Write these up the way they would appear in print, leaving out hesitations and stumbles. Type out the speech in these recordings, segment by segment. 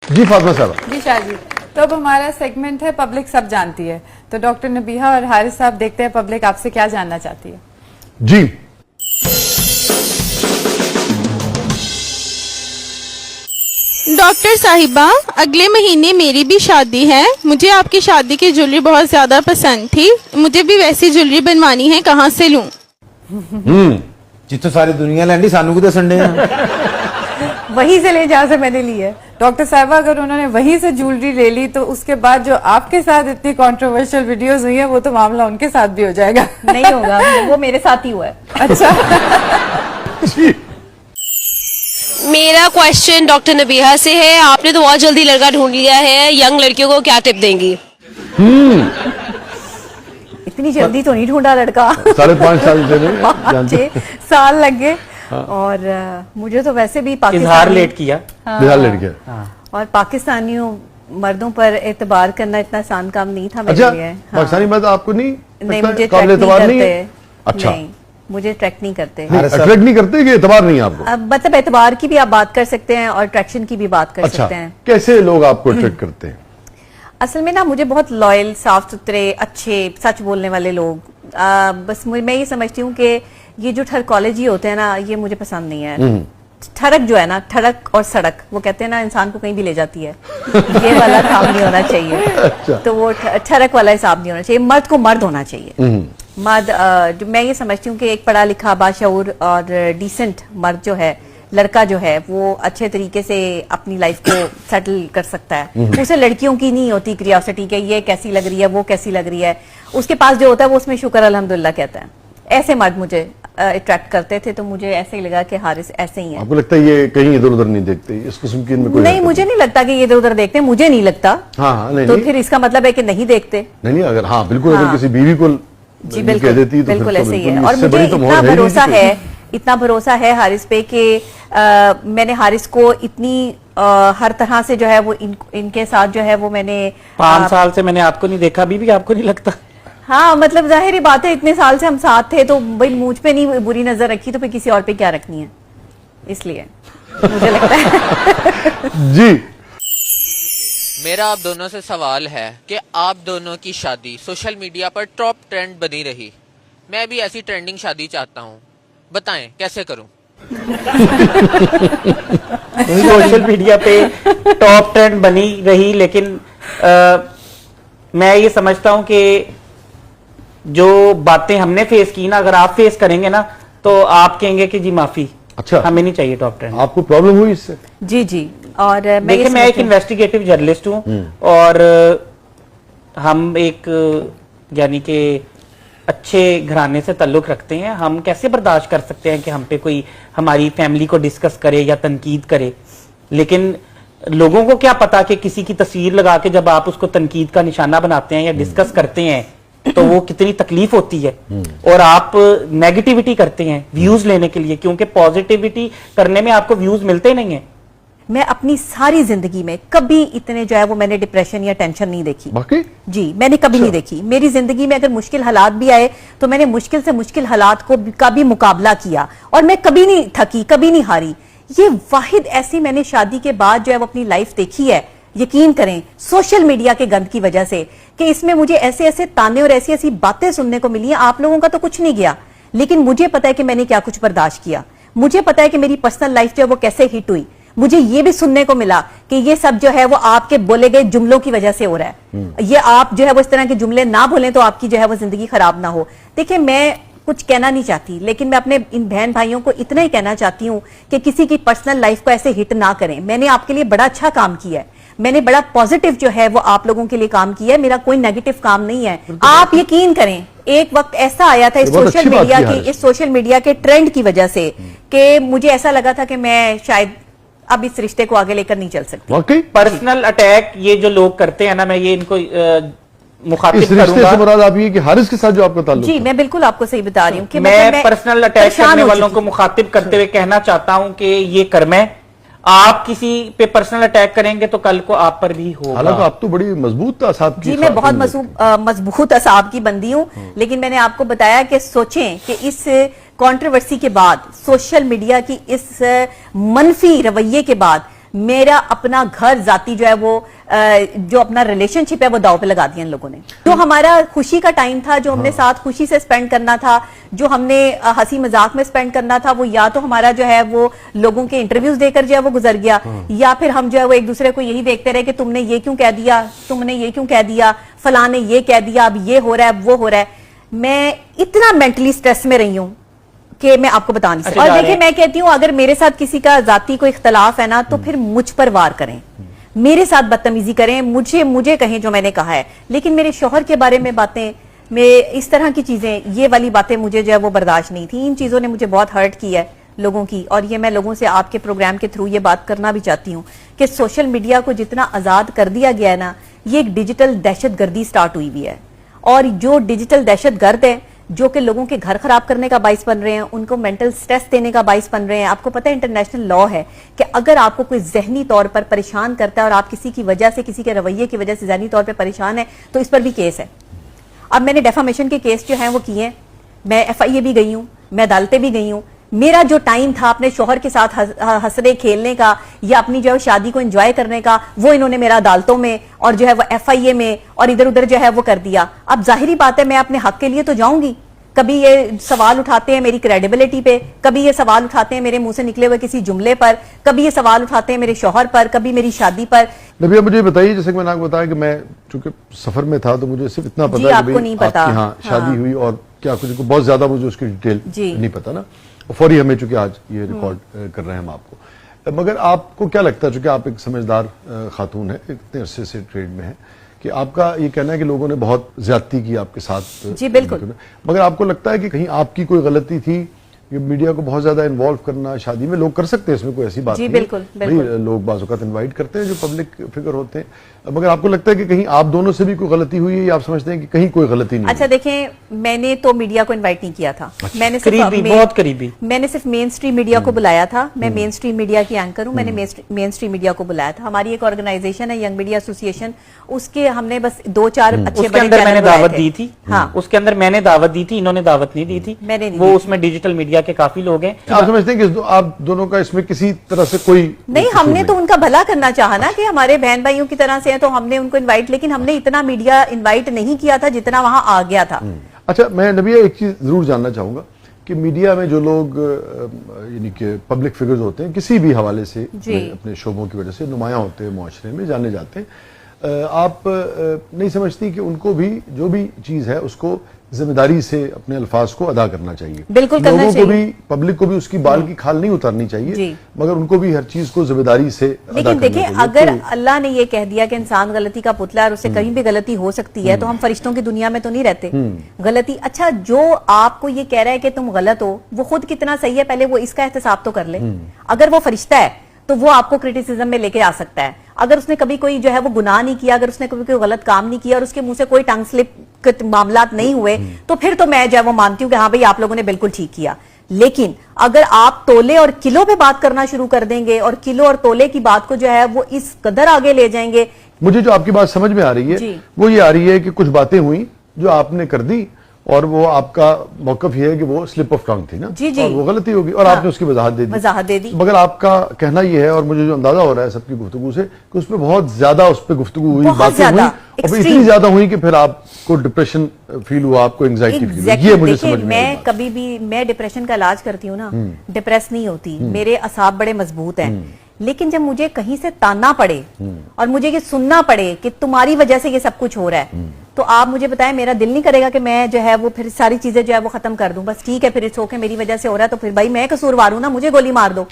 जी फातिमा साहब। जी शाह जी, तो अब हमारा सेगमेंट है पब्लिक सब जानती है। तो डॉक्टर नबीहा और हारिस साहब देखते हैं पब्लिक आपसे क्या जानना चाहती है। जी डॉक्टर साहिबा, अगले महीने मेरी भी शादी है। मुझे आपकी शादी की ज्वेलरी बहुत ज्यादा पसंद थी। मुझे भी वैसी ज्वेलरी बनवानी है, कहाँ से लूं? जितो सारी दुनिया लैंडी सानू कितने संडे वहीं से ले जहाँ से मैंने ली है। डॉक्टर साहिबा, अगर उन्होंने वहीं से ज्वेलरी ले ली तो उसके बाद जो आपके साथ इतनी कंट्रोवर्शियल वीडियोस हुई है वो तो मामला उनके साथ भी हो जाएगा। नहीं होगा, वो मेरे साथ ही हुआ है। अच्छा मेरा क्वेश्चन डॉक्टर नबीहा से है। आपने तो बहुत जल्दी लड़का ढूंढ लिया है, यंग लड़कियों को क्या टिप देंगी? इतनी जल्दी तो नहीं ढूंढा लड़का। 5.5 साल से 6 साल लग गए। और मुझे तो वैसे भी इजहार लेट किया। बिहार लेट गया। और पाकिस्तानियों मर्दों पर एतबार करना इतना आसान काम नहीं था मेरे अच्छा, लिए। पाकिस्तानी मर्द आपको नहीं मुझे काबिल एतबार नहीं है? अच्छा, मुझे ट्रैक नहीं करते। अट्रैक्ट नहीं करते कि एतबार नहीं है आपको? अब मतलब एतबार की भी आप बात कर सकते हैं और अट्रैक्शन की भी बात कर सकते हैं। कैसे लोग आपको अट्रैक्ट करते हैं? असल में ना मुझे बहुत लॉयल, साफ सुथरे, अच्छे, सच बोलने वाले लोग, बस मैं ये समझती हूँ कि ये जो ठरकोलॉजी होते हैं ना, ये मुझे पसंद नहीं है। ठड़क जो है ना, ठड़क और सड़क, वो कहते हैं ना इंसान को कहीं भी ले जाती है। ये वाला काम नहीं होना चाहिए। अच्छा। तो वो ठड़क वाला हिसाब नहीं होना चाहिए। मर्द को मर्द होना चाहिए। मर्द मैं ये समझती हूँ कि एक पढ़ा लिखा, बाशऊर और डिसेंट मर्द जो है, लड़का जो है, वो अच्छे तरीके से अपनी लाइफ को सेटल कर सकता है। उसे लड़कियों की नहीं होती क्रियोसिटी के ये कैसी लग रही है, वो कैसी लग रही है। उसके पास जो होता है वो उसमें शुक्र अल्हम्दुलिल्लाह कहता है। ऐसे मर्द मुझे अट्रैक्ट करते थे, तो मुझे ऐसे ही लगा कि हारिस ऐसे ही है। आपको लगता है ये कहीं इधर उधर नहीं देखते, इस किस्म की इनमें कोई नहीं, मुझे नहीं लगता कि ये इधर उधर देखते, मुझे नहीं लगता। हाँ, नहीं, तो नहीं। फिर इसका मतलब है कि नहीं देखते। नहीं, अगर हाँ बिल्कुल, अगर किसी बीवी को जी बिल्कुल, कह देती तो बिल्कुल फिर तो ऐसे ही है। बिल्कुल और इससे मुझे बड़ी तो इतना मोहर है ही भरोसा नहीं है, इतना भरोसा है हारिस पे कि मैंने हारिस को इतनी हर तरह से जो है वो इनके साथ जो है वो मैंने 5 साल से मैंने आपको नहीं देखा, अभी भी आपको नहीं लगता? हाँ, मतलब जाहिर बात है, इतने साल से हम साथ थे तो भाई मुझ पे नहीं बुरी नजर रखी तो फिर किसी और पे क्या रखनी है, इसलिए मुझे लगता है। जी मेरा आप दोनों से सवाल है कि आप दोनों की शादी सोशल मीडिया पर टॉप ट्रेंड बनी रही। मैं भी ऐसी ट्रेंडिंग शादी चाहता हूँ, बताएं कैसे करूं? सोशल मीडिया पे टॉप ट्रेंड बनी रही, लेकिन मैं ये समझता हूं कि जो बातें हमने फेस की ना, अगर आप फेस करेंगे ना तो आप कहेंगे कि जी माफी। अच्छा, हमें नहीं चाहिए टॉप ट्रेंड। आपको प्रॉब्लम हुई इससे? जी जी। और देखिए, मैं एक इन्वेस्टिगेटिव जर्नलिस्ट हूं और हम एक यानी कि अच्छे घराने से ताल्लुक रखते हैं। हम कैसे बर्दाश्त कर सकते हैं कि हम पे कोई हमारी फैमिली को डिस्कस करे या तनकीद करे? लेकिन लोगों को क्या पता कि किसी की तस्वीर लगा के जब आप उसको तनकीद का निशाना बनाते हैं या डिस्कस करते हैं तो वो कितनी तकलीफ होती है। और आप नेगेटिविटी करते हैं व्यूज लेने के लिए, क्योंकि पॉजिटिविटी करने में आपको व्यूज मिलते नहीं है। मैं अपनी सारी जिंदगी में कभी इतने जो है वो मैंने डिप्रेशन या टेंशन नहीं देखी। बाकी जी, मैंने कभी नहीं देखी। मेरी जिंदगी में अगर मुश्किल हालात भी आए तो मैंने मुश्किल से मुश्किल हालात का भी मुकाबला किया और मैं कभी नहीं थकी, कभी नहीं हारी। ये वाहिद ऐसी मैंने शादी के बाद जो है वो अपनी लाइफ देखी है, यकीन करें, सोशल मीडिया के गंद की वजह से, कि इसमें मुझे ऐसे ऐसे ताने और ऐसी ऐसी बातें सुनने को मिली हैं। आप लोगों का तो कुछ नहीं गया, लेकिन मुझे पता है कि मैंने क्या कुछ बर्दाश्त किया। मुझे पता है कि मेरी पर्सनल लाइफ जो है वो कैसे हिट हुई। मुझे ये भी सुनने को मिला कि ये सब जो है वो आपके बोले गए जुमलों की वजह से हो रहा है। ये आप जो है वो इस तरह के जुमले ना बोलें तो आपकी जो है वो जिंदगी खराब ना हो। देखिए, मैं कुछ कहना नहीं चाहती, लेकिन मैं अपने इन बहन भाइयों को इतना ही कहना चाहती हूँ कि किसी की पर्सनल लाइफ को ऐसे हिट ना करें। मैंने आपके लिए बड़ा अच्छा काम किया है, मैंने बड़ा पॉजिटिव जो है वो आप लोगों के लिए काम किया है, मेरा कोई नेगेटिव काम नहीं है। आप यकीन करें, एक वक्त ऐसा आया था इस सोशल मीडिया के ट्रेंड की वजह से कि मुझे ऐसा लगा था कि मैं शायद अब इस रिश्ते को आगे लेकर नहीं चल सकती। पर्सनल अटैक ये जो लोग करते हैं ना, मैं ये इनको मुखातिब इस रिश्ते से मुराद आप ये कि हारिस के साथ जो आपका ताल्लुक? जी, मैं बिल्कुल आपको सही बता रही हूँ कि मैं पर्सनल अटैक करने वालों को मुखातिब करते हुए कहना चाहता हूँ कि ये कर्म है। आप किसी पे पर्सनल अटैक करेंगे तो कल को आप पर भी होगा। हालांकि आप तो बड़ी मजबूत असाब की। जी, मैं बहुत मजबूत असाब की बंदी हूँ, लेकिन मैंने आपको बताया कि सोचें कि इस कंट्रोवर्सी के बाद, सोशल मीडिया की इस मनफी रवैये के बाद मेरा अपना घर जाती जो है वो जो अपना रिलेशनशिप है वो दाव पे लगा दिया इन लोगों ने। जो हमारा खुशी का टाइम था, जो हमने साथ खुशी से स्पेंड करना था, जो हमने हंसी मजाक में स्पेंड करना था, वो या तो हमारा जो है वो लोगों के इंटरव्यूज देकर जो है वो गुजर गया, या फिर हम जो है वो एक दूसरे को यही देखते रहे कि तुमने ये क्यों कह दिया, तुमने ये क्यों कह दिया, फलां ने ये कह दिया, अब ये हो रहा है वो हो रहा है। मैं इतना मेंटली स्ट्रेस में रही हूं कि मैं आपको बता नहीं सकती। और देखिए, मैं कहती हूं अगर मेरे साथ किसी का जाती कोई इख्तलाफ है ना, तो फिर मुझ पर वार करें, मेरे साथ बदतमीजी करें, मुझे कहें जो मैंने कहा है, लेकिन मेरे शौहर के बारे में बातें, मैं इस तरह की चीजें, ये वाली बातें मुझे जो है वो बर्दाश्त नहीं थी। इन चीजों ने मुझे बहुत हर्ट किया है लोगों की, और ये मैं लोगों से आपके प्रोग्राम के थ्रू ये बात करना भी चाहती हूँ कि सोशल मीडिया को जितना आजाद कर दिया गया है ना, ये एक डिजिटल दहशतगर्दी स्टार्ट हुई हुई है, और जो डिजिटल दहशतगर्द है जो कि लोगों के घर खराब करने का बाइस बन रहे हैं, उनको मेंटल स्ट्रेस देने का बाइस बन रहे हैं। आपको पता है इंटरनेशनल लॉ है कि अगर आपको कोई जहनी तौर पर परेशान करता है और आप किसी की वजह से, किसी के रवैये की वजह से जहनी तौर पर परेशान है, तो इस पर भी केस है। अब मैंने डेफामेशन के केस जो हैं वो किए, मैं FIA भी गई हूं, मैं अदालतें भी गई हूं। मेरा जो टाइम था अपने शोहर के साथ हंसने खेलने का या अपनी जो है शादी को एंजॉय करने का, वो इन्होंने मेरा अदालतों में और जो है वो FIA में और इधर उधर जो है वो कर दिया। अब जाहिरी बात है मैं अपने हक के लिए तो जाऊंगी। कभी ये सवाल उठाते हैं मेरी क्रेडिबिलिटी पे, कभी ये सवाल उठाते हैं मेरे मुंह से निकले हुए किसी जुमले पर, कभी ये सवाल उठाते हैं मेरे शौहर पर, कभी मेरी शादी पर। नबिया, मुझे बताइए, जैसे कि मैंने आपको बताया कि मैं चूंकि सफर में था तो मुझे सिर्फ इतना पता है कि आपको नहीं पता, आपकी हाँ शादी हुई और क्या कुछ, बहुत ज्यादा मुझे उसकी डिटेल नहीं पता ना, फौरी हमें चूंकि आज ये रिकॉर्ड कर रहे हैं हम आपको। मगर आपको क्या लगता है, चूंकि आप एक समझदार खातून है, इतने अरसे से ट्रेड में है, कि आपका ये कहना है कि लोगों ने बहुत ज्यादती की आपके साथ? जी बिल्कुल। मगर आपको लगता है कि कहीं आपकी कोई गलती थी? ये मीडिया को बहुत ज्यादा इन्वॉल्व करना शादी में लोग कर सकते हैं, इसमें कोई ऐसी बात जी, नहीं। बिल्कुल, बिल्कुल। लोग बाज़ औक़ात इनवाइट करते हैं जो पब्लिक फिगर होते हैं, मगर आपको लगता है कि कहीं आप दोनों से भी कोई गलती हुई है या आप समझते हैं कि कहीं कोई गलती नहीं? अच्छा देखें, मैंने तो मीडिया को इनवाइट नहीं किया था। मैंने बहुत करीबी मैंने सिर्फ मेन स्ट्रीम मीडिया को बुलाया था। मैं मेन स्ट्रीम मीडिया की एंकर हूं, मैंने मेन स्ट्रीम मीडिया को बुलाया था। हमारी एक ऑर्गेनाइजेशन है यंग मीडिया एसोसिएशन, उसके हमने बस 2-4 अच्छे उसके अंदर मैंने दावत दी थी। हाँ, उसके अंदर मैंने दावत दी थी, इन्होंने दावत नहीं दी थी। मैंने वो उसमें डिजिटल मीडिया के काफी लोग हैं। आप समझते हैं कि आप दोनों का इसमें किसी तरह से कोई नहीं? हमने तो उनका भला करना चाहा ना कि हमारे बहन भाइयों की तरह से है, तो हमने उनको इनवाइट, लेकिन हमने इतना मीडिया इनवाइट नहीं किया था जितना वहां आ गया था। अच्छा, मैं नबिया एक चीज जरूर जानना चाहूंगा कि मीडिया में जो लोग यानी कि पब्लिक फिगर्स होते हैं, किसी भी हवाले से अपने शोबों की वजह से नुमायां होते हैं, मुआशरे में जाने जाते हैं, आप नहीं समझती कि उनको भी जो भी चीज है उसको जिम्मेदारी से अपने अल्फाज को अदा करना चाहिए? बिल्कुल करना लोगों चाहिए। को भी, पब्लिक को भी उसकी बाल की खाल नहीं उतारनी चाहिए, मगर उनको भी हर चीज को जिम्मेदारी से अदा करना चाहिए। लेकिन देखिए, अगर अल्लाह ने ये कह दिया कि इंसान गलती का पुतला है और उससे कहीं भी गलती हो सकती है, तो हम फरिश्तों की दुनिया में तो नहीं रहते। गलती, अच्छा जो आपको ये कह रहा है कि तुम गलत हो, वो खुद कितना सही है पहले वो इसका एहतसाब तो कर ले। अगर वो फरिश्ता है तो वो आपको क्रिटिसिज्म में लेके आ सकता है। अगर उसने कभी कोई जो है वो गुनाह नहीं किया, अगर उसने कभी कोई गलत काम नहीं किया और उसके मुंह से कोई टंग स्लिप के मामलात नहीं हुए, तो फिर तो मैं जो है वो मानती हूँ कि हाँ भाई आप लोगों ने बिल्कुल ठीक किया। लेकिन अगर आप तोले और किलो पे बात करना शुरू कर देंगे और किलो और तोले की बात को जो है वो इस कदर आगे ले जाएंगे। मुझे जो आपकी बात समझ में आ रही है वो ये आ रही है कि कुछ बातें हुई जो आपने कर दी और वो आपका मौकफ ये है कि वो स्लिप ऑफ टंग थी ना, जी जी, और वो गलती होगी और आपने उसकी वजाहत दे दी। मगर आपका कहना ये है, और मुझे जो अंदाजा हो रहा है सबकी गुफ्तगू से, कि उसमें बहुत ज्यादा उस पर गुफ्तगू हुई, बातें हुई, और फिर इतनी ज्यादा हुई कि फिर आपको डिप्रेशन फील हुआ, आपको एंग्जाइटी फील हुई। ये मुझे समझ में मैं कभी भी, मैं डिप्रेशन का इलाज करती हूँ ना, डिप्रेस नहीं होती, मेरे असाब बड़े मजबूत हैं। लेकिन जब मुझे कहीं से ताना पड़े और मुझे ये सुनना पड़े कि तुम्हारी वजह से ये सब कुछ हो रहा है, तो आप मुझे बताएं, मेरा दिल नहीं करेगा कि मैं जो है वो फिर सारी चीजें जो है वो खत्म कर दूं? बस ठीक है, फिर इट्स ओके, मेरी वजह से हो रहा है तो फिर भाई मैं कसूरवार हूं ना, मुझे गोली मार दो,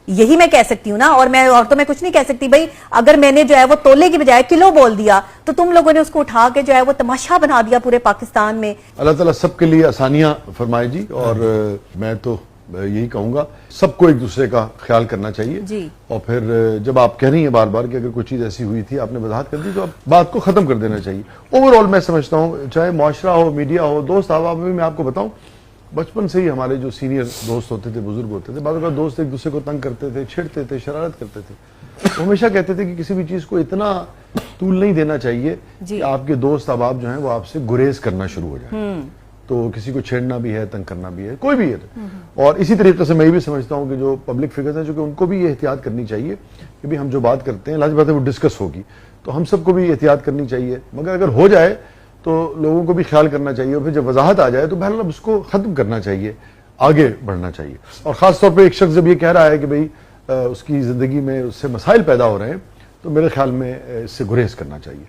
यही मैं कह सकती हूँ ना। और तो मैं कुछ नहीं कह सकती भाई। अगर मैंने जो है वो तोले की बजाय किलो बोल दिया तो तुम लोगों ने उसको उठा के जो है वो तमाशा बना दिया पूरे पाकिस्तान में। अल्लाह ताला सबके लिए आसानियां फरमाए जी। और मैं तो यही कहूंगा सबको एक दूसरे का ख्याल करना चाहिए जी। और फिर जब आप कह रही हैं बार बार कि अगर कोई चीज ऐसी हुई थी, आपने वजाहत कर दी, तो आप बात को खत्म कर देना चाहिए। ओवरऑल मैं समझता हूँ, चाहे मुआशरा हो, मीडिया हो, दोस्त अहबाब में, मैं आपको बताऊं, बचपन से ही हमारे जो सीनियर दोस्त होते थे, बुजुर्ग होते थे, बाद में दोस्त एक दूसरे को तंग करते थे, छेड़ते थे, शरारत करते थे, वो हमेशा कहते थे कि किसी भी चीज को इतना तूल नहीं देना चाहिए कि आपके दोस्त अहबाब जो हैं वो आपसे गुरेज करना शुरू हो जाए। तो किसी को छेड़ना भी है, तंग करना भी है, कोई भी है। और इसी तरीके से मैं ये भी समझता हूँ कि जो पब्लिक फिगर्स हैं, चूंकि उनको भी ये एहतियात करनी चाहिए कि भाई हम जो बात करते हैं लाज़मी बात है वो डिस्कस होगी, तो हम सबको भी एहतियात करनी चाहिए। मगर अगर हो जाए तो लोगों को भी ख्याल करना चाहिए, और फिर जब वजाहत आ जाए तो बहरहाल उसको खत्म करना चाहिए, आगे बढ़ना चाहिए। और खास तौर पे एक शख्स जब ये कह रहा है कि भाई उसकी जिंदगी में उससे मसाइल पैदा हो रहे हैं, तो मेरे ख्याल में इससे गुरेज करना चाहिए।